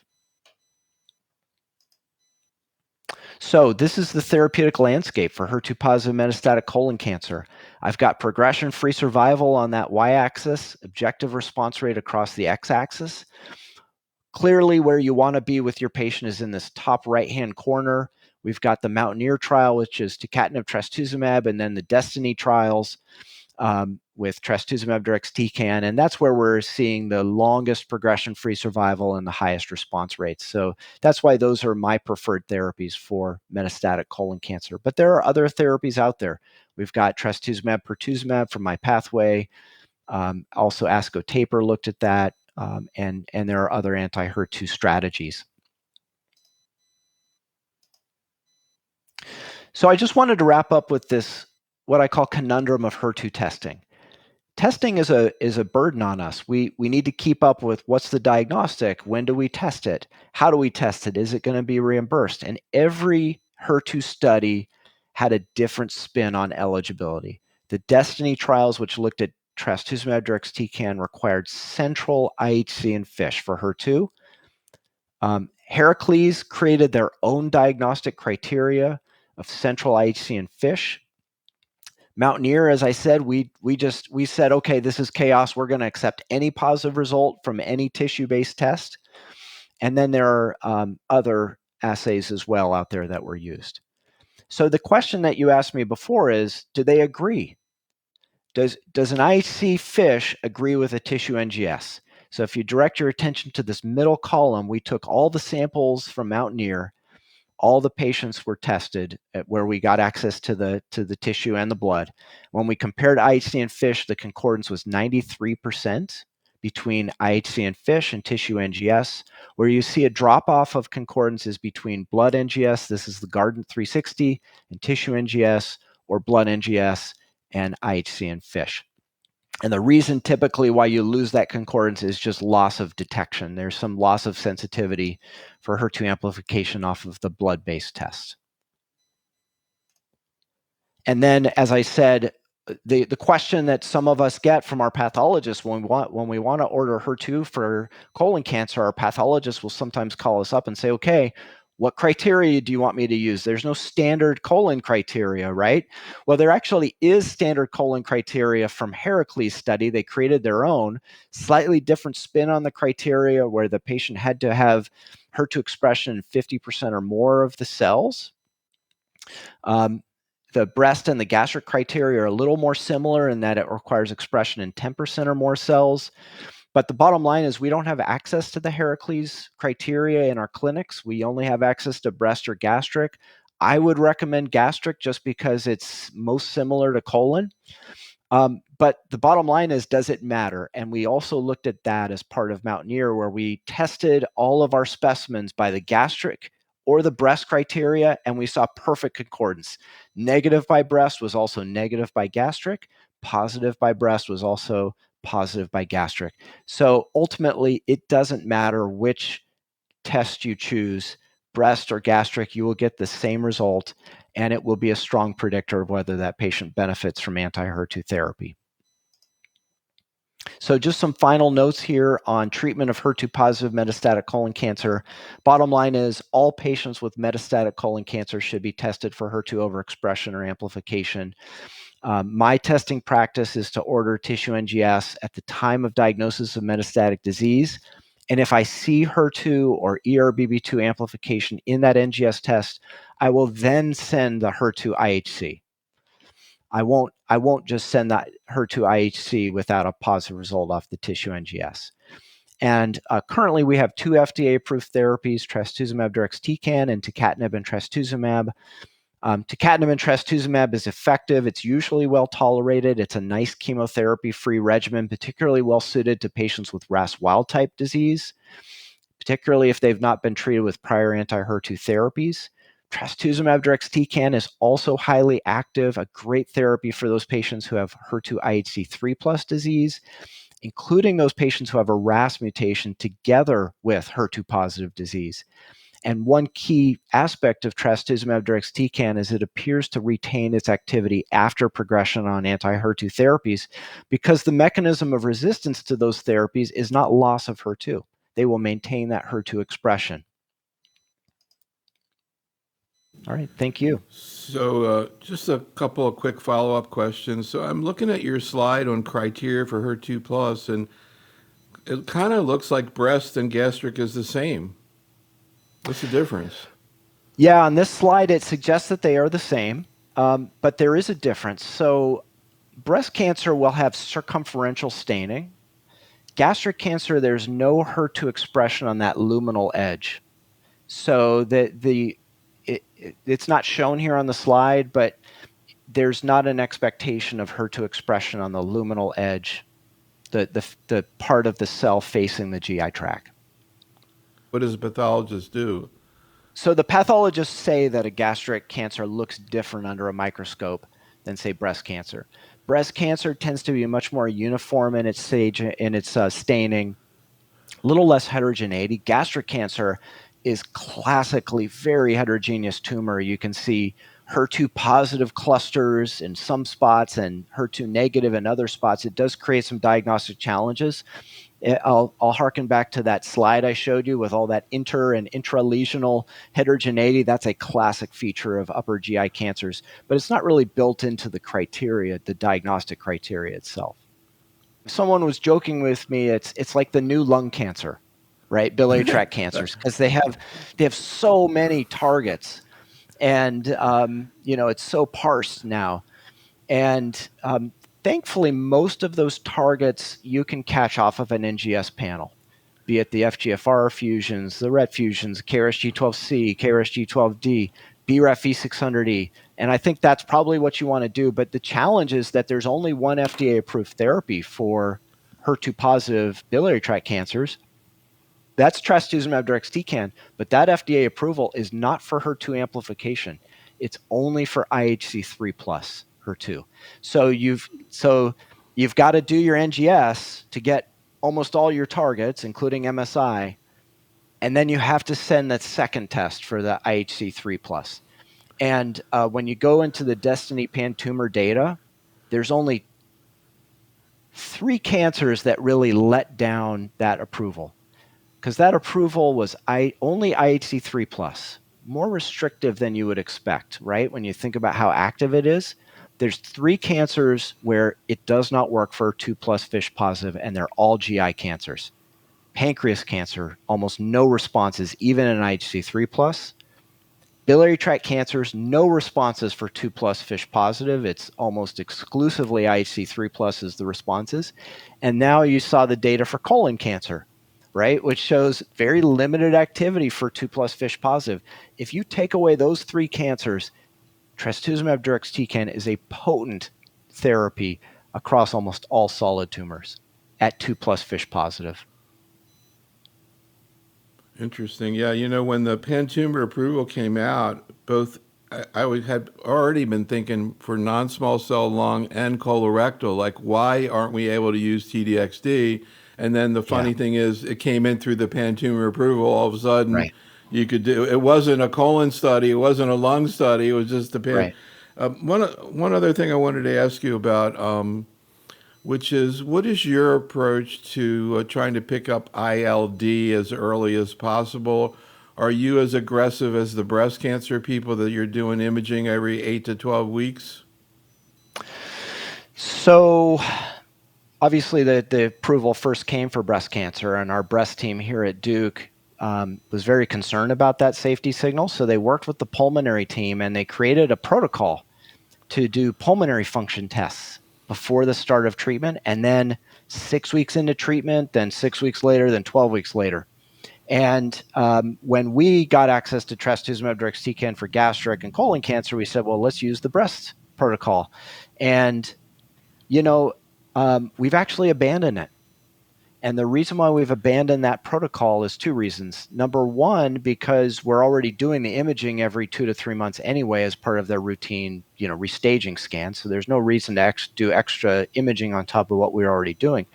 So this is the therapeutic landscape for HER2-positive metastatic colon cancer. I've got progression-free survival on that y-axis, objective response rate across the x-axis. Clearly, where you want to be with your patient is in this top right-hand corner. We've got the Mountaineer trial, which is tucatinib, trastuzumab, and then the Destiny trials with trastuzumab deruxtecan, and that's where we're seeing the longest progression-free survival and the highest response rates. So that's why those are my preferred therapies for metastatic colon cancer. But there are other therapies out there. We've got trastuzumab, pertuzumab from MyPathway. Also, ASCO Taper looked at that, and there are other anti-HER2 strategies. So I just wanted to wrap up with this, what I call conundrum of HER2 testing. Testing is a burden on us. We need to keep up with what's the diagnostic, when do we test it, how do we test it, is it going to be reimbursed? And every HER2 study had a different spin on eligibility. The Destiny trials, which looked at trastuzumab deruxtecan, required central IHC and FISH for HER2. Heracles created their own diagnostic criteria of central IHC and FISH. Mountaineer, as I said, we said, okay, this is chaos. We're going to accept any positive result from any tissue-based test. And then there are other assays as well out there that were used. So the question that you asked me before is, do they agree? Does an IHC FISH agree with a tissue NGS? So if you direct your attention to this middle column, we took all the samples from Mountaineer. All the patients were tested where we got access to the tissue and the blood. When we compared IHC and FISH, the concordance was 93% between IHC and FISH and tissue NGS. Where you see a drop-off of concordance is between blood NGS, this is the Guardant 360, and tissue NGS, or blood NGS and IHC and FISH. And the reason typically why you lose that concordance is just loss of detection. There's some loss of sensitivity for HER2 amplification off of the blood-based test. And then, as I said, the question that some of us get from our pathologists when we want to order HER2 for colon cancer, our pathologists will sometimes call us up and say, okay, what criteria do you want me to use? There's no standard colon criteria, right? Well, there actually is standard colon criteria from Heracles study. They created their own, slightly different spin on the criteria where the patient had to have HER2 expression in 50% or more of the cells. The breast and the gastric criteria are a little more similar in that it requires expression in 10% or more cells. But the bottom line is we don't have access to the Heracles criteria in our clinics. We only have access to breast or gastric. I would recommend gastric just because it's most similar to colon. But the bottom line is, does it matter? And we also looked at that as part of Mountaineer, where we tested all of our specimens by the gastric or the breast criteria, and we saw perfect concordance. Negative by breast was also negative by gastric. Positive by breast was also positive by gastric. So ultimately, it doesn't matter which test you choose, breast or gastric, you will get the same result, and it will be a strong predictor of whether that patient benefits from anti-HER2 therapy. So just some final notes here on treatment of HER2-positive metastatic colon cancer. Bottom line is all patients with metastatic colon cancer should be tested for HER2 overexpression or amplification. My testing practice is to order tissue NGS at the time of diagnosis of metastatic disease. And if I see HER2 or ERBB2 amplification in that NGS test, I will then send the HER2 IHC. I won't just send that HER2 IHC without a positive result off the tissue NGS. And currently we have 2 FDA-approved therapies, trastuzumab deruxtecan and tucatinib and trastuzumab. Tucatinib and trastuzumab is effective. It's usually well tolerated. It's a nice chemotherapy-free regimen, particularly well suited to patients with RAS wild-type disease, particularly if they've not been treated with prior anti-HER2 therapies. Trastuzumab deruxtecan is also highly active, a great therapy for those patients who have HER2 IHC3 plus disease, including those patients who have a RAS mutation together with HER2 positive disease. And one key aspect of trastuzumab deruxtecan is it appears to retain its activity after progression on anti-HER2 therapies, because the mechanism of resistance to those therapies is not loss of HER2. They will maintain that HER2 expression. All right, thank you. So, just a couple of quick follow-up questions. So, I'm looking at your slide on criteria for HER2 plus, and it kind of looks like breast and gastric is the same. What's the difference? Yeah, on this slide, it suggests that they are the same, but there is a difference. So breast cancer will have circumferential staining. Gastric cancer, there's no HER2 expression on that luminal edge. So it's not shown here on the slide, but there's not an expectation of HER2 expression on the luminal edge, the part of the cell facing the GI tract. What does a pathologist do? So the pathologists say that a gastric cancer looks different under a microscope than, say, breast cancer. Breast cancer tends to be much more uniform in its stage, in its staining, a little less heterogeneity. Gastric cancer is classically very heterogeneous tumor. You can see HER2 positive clusters in some spots and HER2 negative in other spots. It does create some diagnostic challenges. I'll harken back to that slide I showed you with all that inter and intralesional heterogeneity. That's a classic feature of upper GI cancers, but it's not really built into the criteria, the diagnostic criteria itself. Someone was joking with me, it's like the new lung cancer, right? Biliary tract cancers, because they have so many targets, and it's so parsed now. And thankfully, most of those targets you can catch off of an NGS panel, be it the FGFR fusions, the RET fusions, KRAS G12C, KRAS G12D, BRAF V600E. And I think that's probably what you want to do. But the challenge is that there's only one FDA-approved therapy for HER2-positive biliary tract cancers. That's trastuzumab deruxtecan, but that FDA approval is not for HER2 amplification. It's only for IHC3 plus HER2. So you've got to do your NGS to get almost all your targets, including MSI, and then you have to send that second test for the IHC3 plus. And when you go into the Destiny pan-tumor data, there's only 3 cancers that really let down that approval, because that approval was only IHC3 plus, more restrictive than you would expect, right? When you think about how active it is, there's 3 cancers where it does not work for 2 plus FISH positive, and they're all GI cancers. Pancreas cancer, almost no responses, even in IHC3 plus. Biliary tract cancers, no responses for 2 plus FISH positive. It's almost exclusively IHC3 plus is the responses. And now you saw the data for colon cancer, right, which shows very limited activity for 2 plus FISH positive. If you take away those 3 cancers, trastuzumab deruxtecan is a potent therapy across almost all solid tumors at 2 plus FISH positive. Interesting. Yeah, when the pan-tumor approval came out, both had already been thinking for non-small cell lung and colorectal, like, why aren't we able to use TDXD? And then the Yeah, funny thing is, it came in through the pan-tumor approval. All of a sudden, right, you could do it. Wasn't a colon study, it wasn't a lung study, it was just the pan. right. One other thing I wanted to ask you about, which is, what is your approach to trying to pick up ILD as early as possible? Are you as aggressive as the breast cancer people that you're doing imaging every 8 to 12 weeks? So obviously the approval first came for breast cancer, and our breast team here at Duke was very concerned about that safety signal. So they worked with the pulmonary team, and they created a protocol to do pulmonary function tests before the start of treatment, and then 6 weeks into treatment, then 6 weeks later, then 12 weeks later. And when we got access to trastuzumab deruxtecan for gastric and colon cancer, we said, well, let's use the breast protocol. And, we've actually abandoned it. And the reason why we've abandoned that protocol is 2 reasons. Number one, because we're already doing the imaging every 2 to 3 months anyway as part of their routine, restaging scan. So there's no reason to do extra imaging on top of what we're already doing.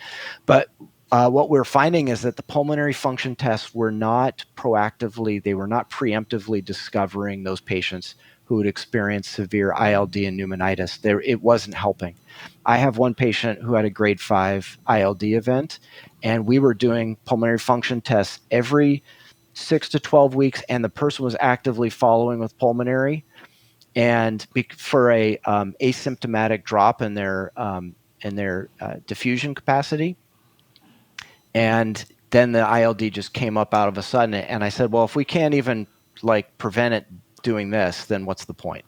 But What we're finding is that the pulmonary function tests were not proactively, they were not preemptively discovering those patients who would experience severe ILD and pneumonitis. It wasn't helping. I have one patient who had a grade 5 ILD event, and we were doing pulmonary function tests every 6 to 12 weeks, and the person was actively following with pulmonary. And for a asymptomatic drop in their diffusion capacity, and then the ILD just came up out of a sudden. And I said, well, if we can't even like prevent it doing this, then what's the point?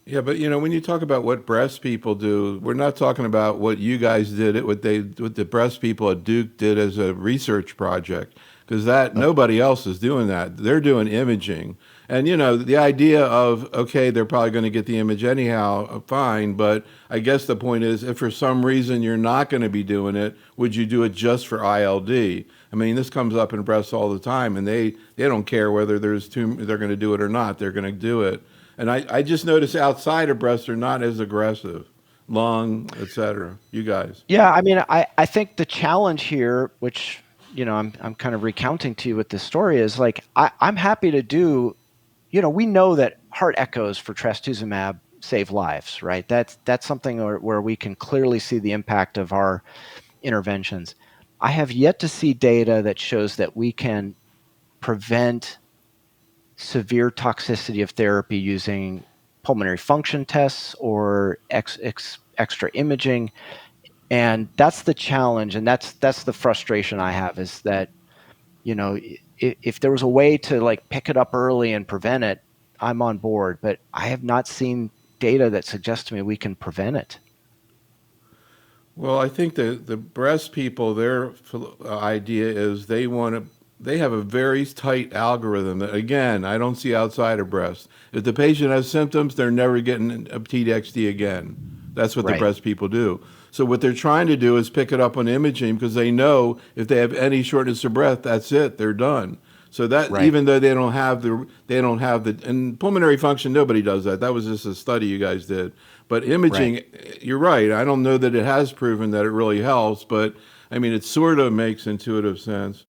Yeah, but when you talk about what breast people do, we're not talking about what you guys did, what the breast people at Duke did as a research project, because that Okay. nobody else is doing that. They're doing imaging. And the idea of, okay, they're probably going to get the image anyhow, fine, but I guess the point is, if for some reason you're not going to be doing it, would you do it just for ILD? I mean, this comes up in breasts all the time, and they don't care whether they're going to do it or not. They're going to do it. And I just noticed outside of breasts are not as aggressive, lung, et cetera. You guys. Yeah, I mean, I think the challenge here, which I'm kind of recounting to you with this story, is like I'm happy to do. We know that heart echoes for trastuzumab save lives, right? That's something where we can clearly see the impact of our interventions. I have yet to see data that shows that we can prevent severe toxicity of therapy using pulmonary function tests or extra imaging. And that's the challenge, and that's the frustration I have, is that if there was a way to like pick it up early and prevent it, I'm on board. But I have not seen data that suggests to me we can prevent it. Well, I think the breast people, their idea is they have a very tight algorithm that, again, I don't see outside of breast. If the patient has symptoms, they're never getting a TDXD again. That's what the Right, breast people do. So what they're trying to do is pick it up on imaging because they know if they have any shortness of breath, that's it, they're done. So that right, even though they don't have the and pulmonary function, nobody does that. That was just a study you guys did. But right. imaging, you're right. I don't know that it has proven that it really helps, but I mean, it sort of makes intuitive sense.